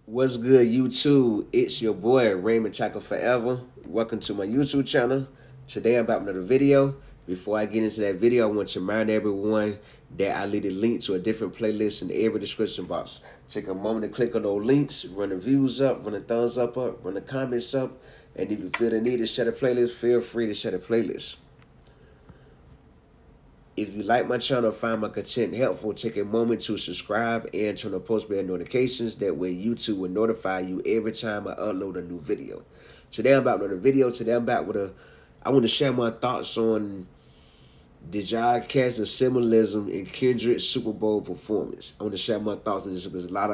What's good, YouTube? It's your boy Raymond Chaka Forever. Welcome to my YouTube channel. Today I'm about another video. Before I get into that video, I want to remind everyone that I leave a link to a different playlist in every description box. Take a moment to click on those links, run the views up, run the thumbs up, run the comments up, and if you feel the need to share the playlist, feel free to share the playlist. If you like my channel, find my content helpful, take a moment to subscribe and turn on post bell notifications. That way YouTube will notify you every time I upload a new video. Today I'm about with a video. Today I'm about with I want to share my thoughts on did y'all catch the symbolism in Kendrick's Super Bowl performance. I want to share my thoughts on this because a lot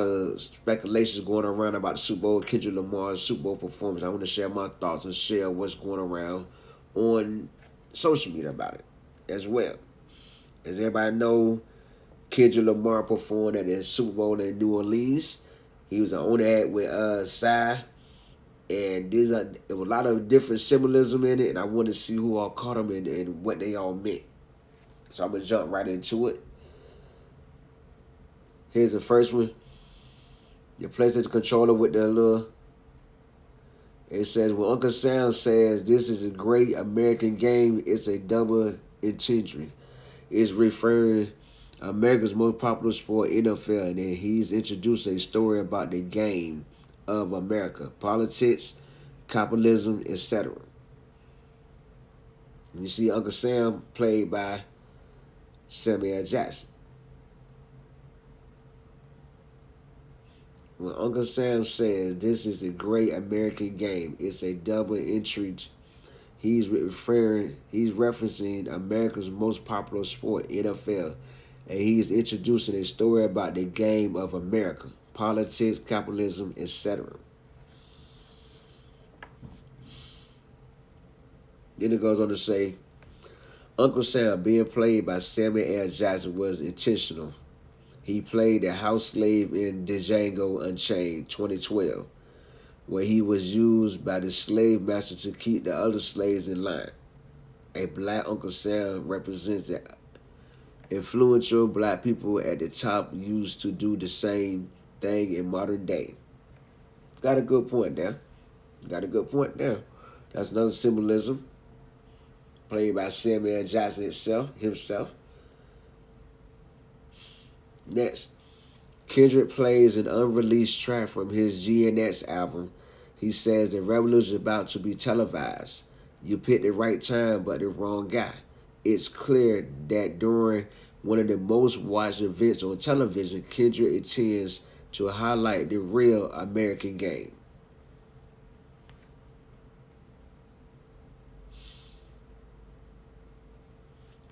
of speculations going around about the Super Bowl, Kendrick Lamar's Super Bowl performance. I want to share my thoughts and share what's going around on social media about it as well. As everybody know, Kendrick Lamar performed at the Super Bowl in New Orleans. He was on that with Psy, and there was a lot of different symbolism in it, and I want to see who all caught them and what they all meant. So I'm gonna jump right into it. Here's the first one. The PlayStation controller with the little. It says, when Uncle Sam says this is a great American game, it's a double entendre. It's referring America's most popular sport, NFL, and then he's introduced a story about the game of America, politics, capitalism, etc. You see Uncle Sam played by Samuel L. Jackson. When Uncle Sam says this is a great American game, it's a double entry. He's referencing America's most popular sport, NFL, and he's introducing a story about the game of America, politics, capitalism, etc. Then it goes on to say, Uncle Sam being played by Samuel L. Jackson was intentional. He played the house slave in Django Unchained 2012, where he was used by the slave master to keep the other slaves in line. A black Uncle Sam represents the influential black people at the top used to do the same thing in modern day. Got a good point there. Got a good point there. That's another symbolism played by Samuel Jackson himself. Next, Kendrick plays an unreleased track from his GNX album. He says the revolution is about to be televised. You picked the right time, but the wrong guy. It's clear that during one of the most watched events on television, Kendrick intends to highlight the real American game.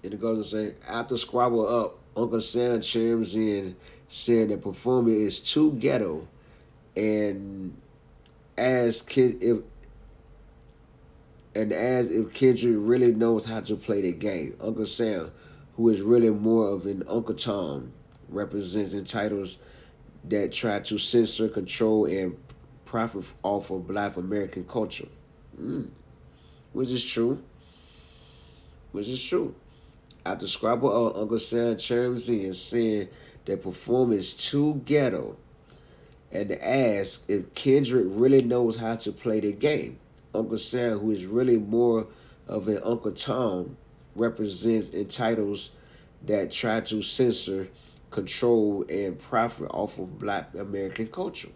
And it goes to say, after Squabble Up, Uncle Sam chimes in saying the performance is too ghetto and as if Kendrick really knows how to play the game. Uncle Sam, who is really more of an Uncle Tom, represents titles that try to censor, control, and profit off of Black American culture. Which is true. Which is true. After Squabble Up, Uncle Sam chimes in saying the performance is too ghetto and asks if Kendrick really knows how to play the game. Uncle Sam, who is really more of an Uncle Tom, represents titles that try to censor, control, and profit off of Black American culture.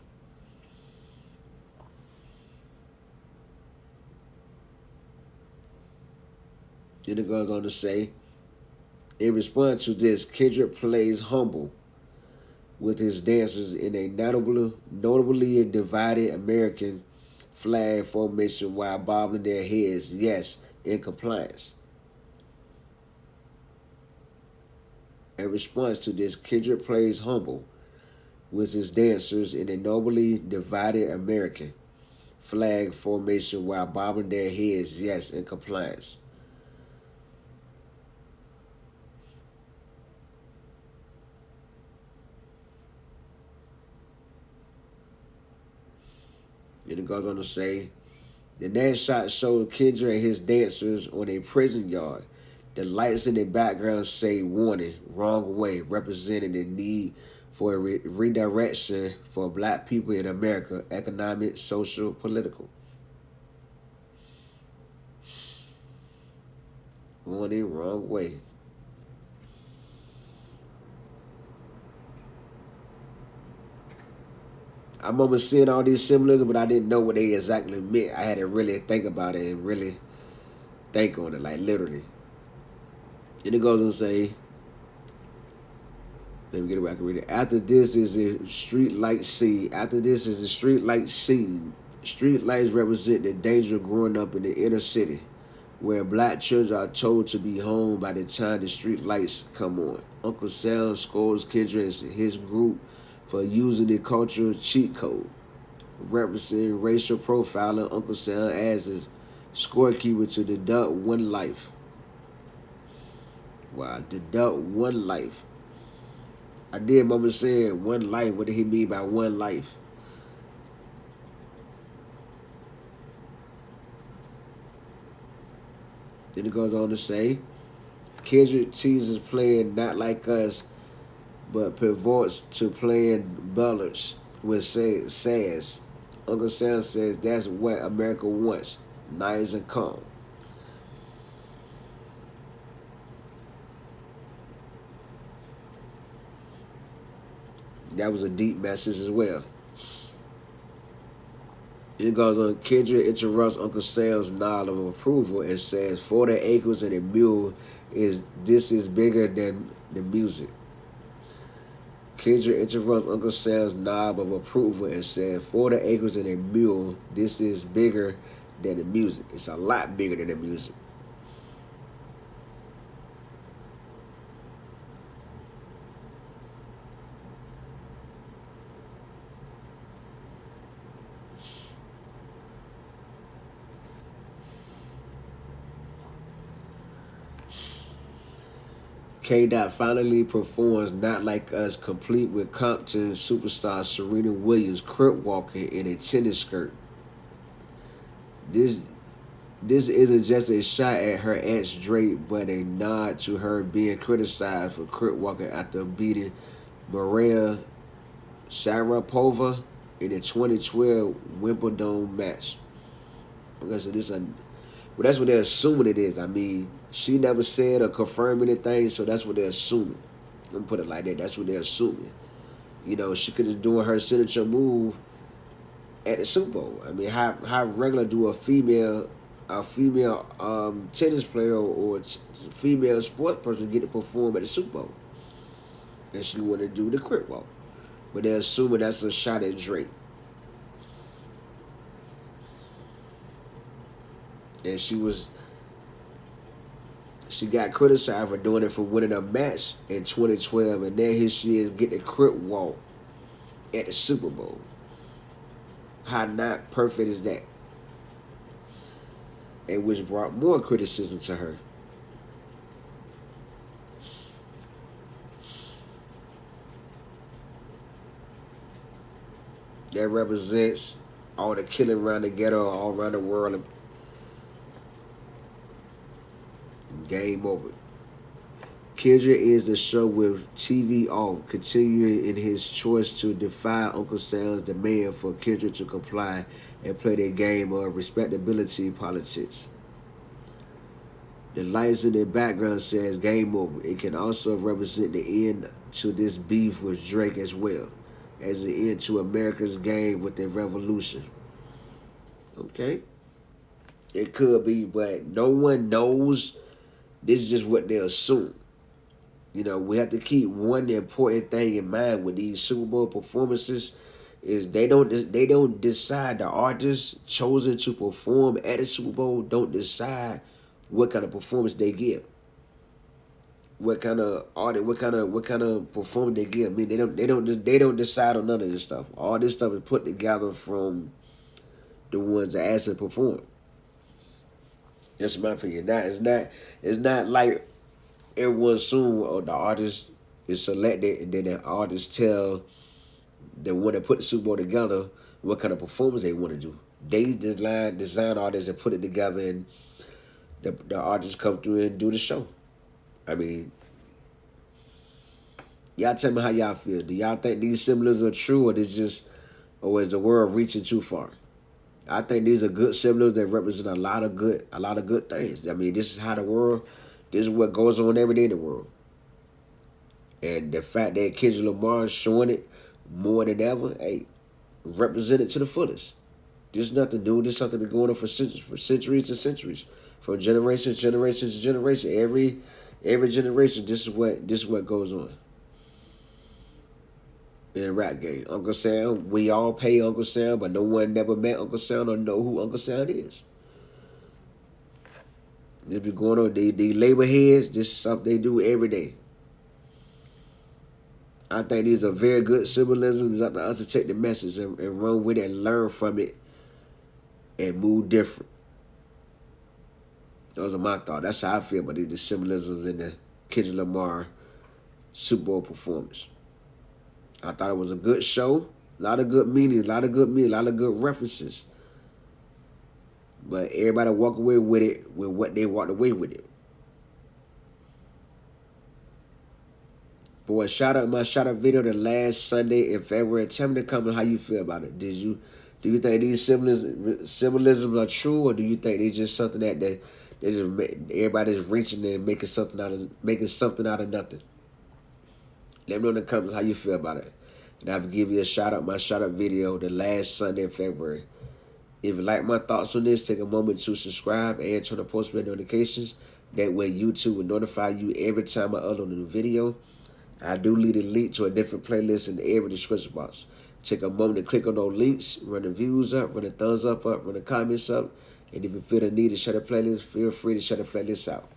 Then it goes on to say, in response to this, Kendrick plays humble with his dancers in a notably divided American flag formation while bobbing their heads, yes, in compliance. In response to this, Kendrick plays humble with his dancers in a nobly divided American flag formation while bobbing their heads, yes, in compliance. And it goes on to say, the next shot showed Kendrick and his dancers on a prison yard. The lights in the background say warning, wrong way, representing the need for a redirection for black people in America, economic, social, political. Going the wrong way. I remember seeing all these symbolism, but I didn't know what they exactly meant. I had to really think about it and really think on it, like literally. And it goes and say, let me get it back and read it. After this is a street light scene. After this is a street light scene. Street lights represent the danger of growing up in the inner city, where black children are told to be home by the time the street lights come on. Uncle Sam scores Kendrick and his group for using the cultural cheat code, representing racial profiling. Uncle Sam adds a scorekeeper to deduct one life. Wow, deduct one life. I did remember saying one life. What did he mean by one life? Then it goes on to say, Kendrick teases playing not like us, but pivots to playing Bellards with says. Uncle Sam says that's what America wants, nice and calm. That was a deep message as well. It goes on, Kendrick interrupts Uncle Sam's nod of approval and says 40 acres and a mule is bigger than the music. Kendrick interrupts Uncle Sam's nod of approval and says 40 acres and a mule, this is bigger than the music. It's a lot bigger than the music. K. Dot finally performs Not Like Us, complete with Compton superstar Serena Williams crip walking in a tennis skirt. This this isn't just a shot at her ex Drake, but a nod to her being criticized for crip walking after beating Maria Sharapova in the 2012 Wimbledon match. Okay, so well, that's what they're assuming it is. I mean, she never said or confirmed anything, so that's what they're assuming. Let me put it like that. That's what they're assuming. You know, she could just doing her signature move at the Super Bowl. I mean, how regular do a female tennis player or female sports person get to perform at the Super Bowl? And she want to do the crip walk, but they're assuming that's a shot at Drake. And she got criticized for doing it for winning a match in 2012, and then here she is getting a crip walk at the Super Bowl. How not perfect is that? And which brought more criticism to her. That represents all the killing around the ghetto, all around the world. Game over. Kendrick ends the show with TV off, continuing in his choice to defy Uncle Sam's demand for Kendrick to comply and play their game of respectability politics. The lights in the background says game over. It can also represent the end to this beef with Drake as well, as the end to America's game with the revolution. Okay? It could be, but no one knows. This is just what they assume. You know, we have to keep one important thing in mind with these Super Bowl performances is they don't decide, the artists chosen to perform at the Super Bowl don't decide what kind of performance they give. What kind of art, what kind of performance they give. I mean, they don't decide on none of this stuff. All this stuff is put together from the ones that actually perform. That's my opinion. It's not like everyone assume the artist is selected and then the artist tell the one that put the Super Bowl together what kind of performance they want to do. They design artists and put it together, and the artists come through and do the show. I mean, Y'all tell me how y'all feel. Do y'all think these symbolisms are true, or is the world reaching too far? I think these are good symbols that represent a lot of good things. I mean, this is how the world, this is what goes on every day in the world. And the fact that Kendrick Lamar is showing it more than ever, hey, represent it to the fullest. This is nothing new. This is something been going on for centuries and centuries, from generations to generation. Every generation, this is what goes on in the rap game. Uncle Sam, we all pay Uncle Sam, but no one never met Uncle Sam or know who Uncle Sam is. This be going on. The labor heads, this is something they do every day. I think these are very good symbolisms. Up to us to take the message and run with it and learn from it and move different. Those are my thoughts. That's how I feel about the symbolisms in the Kendrick Lamar Super Bowl performance. I thought it was a good show. A lot of good meanings, a lot of good references. But everybody walk away with it with what they walked away with it. For my shout out video the last Sunday in February, tell me in the comments how you feel about it. Do you think these symbolisms are true, or do you think they just something that they just everybody's reaching and making something out of nothing? Let me know in the comments how you feel about it. And I'll give you my shout out video the last Sunday in February. If you like my thoughts on this, take a moment to subscribe and turn on post notifications. That way YouTube will notify you every time I upload a new video. I do leave a link to a different playlist in every description box. Take a moment to click on those links, run the views up, run the thumbs up, run the comments up. And if you feel the need to share the playlist, feel free to share the playlist out.